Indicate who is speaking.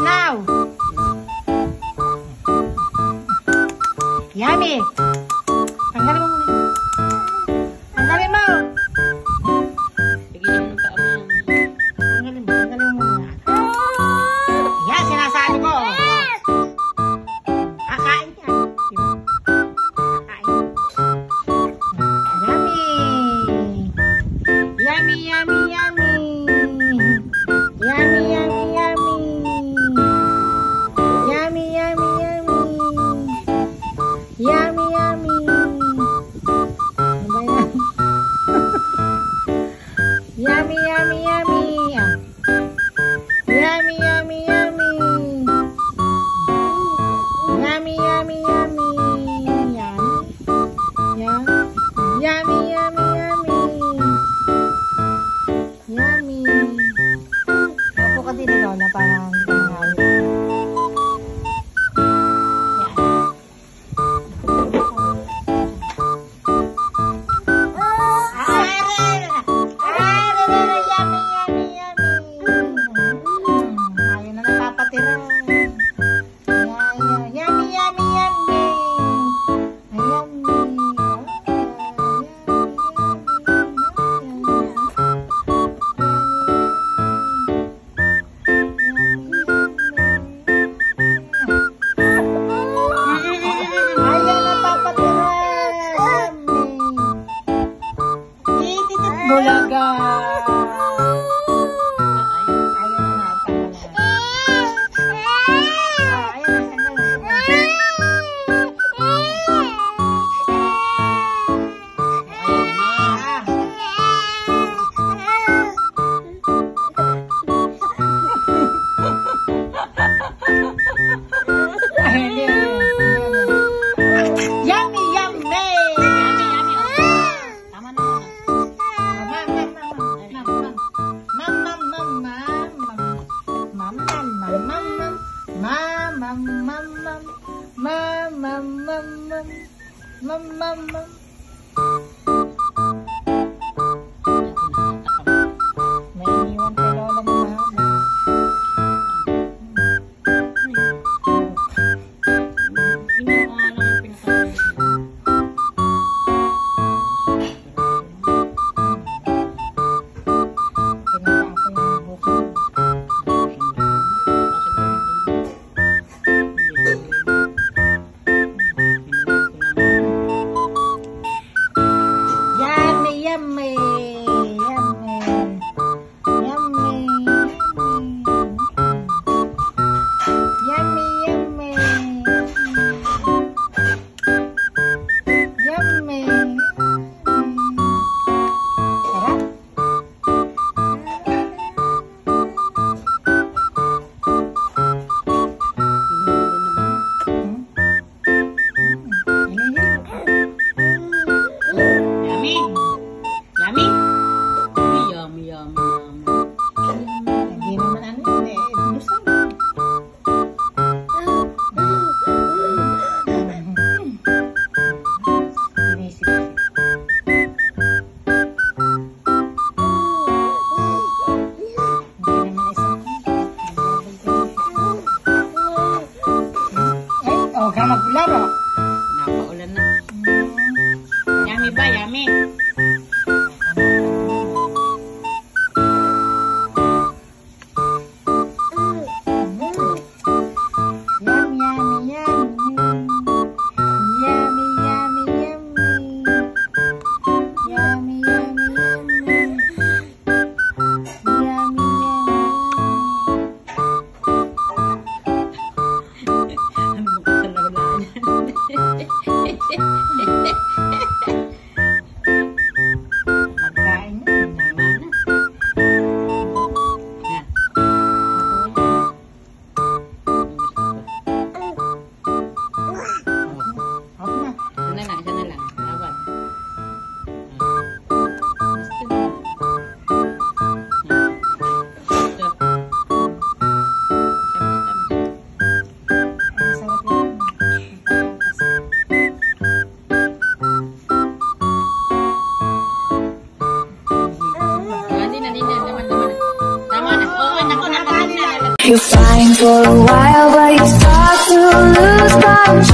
Speaker 1: now. Yummy. Tanggalin mo muna. Tanggalin mo.
Speaker 2: Bigyan mo ng paa mo yan.
Speaker 1: Tanggalin mo muna. Yan, sinasabi ko. Kakain ka. Kakain. Yummy. Yummy, yummy, yummy. Yummy, yummy, yummy. Yummy, yummy, yummy. Yummy, yummy. Ano ba yan? Yummy, yummy, yummy. Ah. Yummy, yummy, yummy. Yummy, yummy, yummy. Yummy. Yummy, yummy, yummy. Yummy. Opo ka din ni Lola para hindi ka mahawit. Bulaga. Yummy, yummy. Tama na. May iniwan kay Lola mo, mama.
Speaker 2: Ginawa ko nga lang yung pinakain.
Speaker 1: Pinaka ako yung bukod.
Speaker 3: a while, but you start to lose control.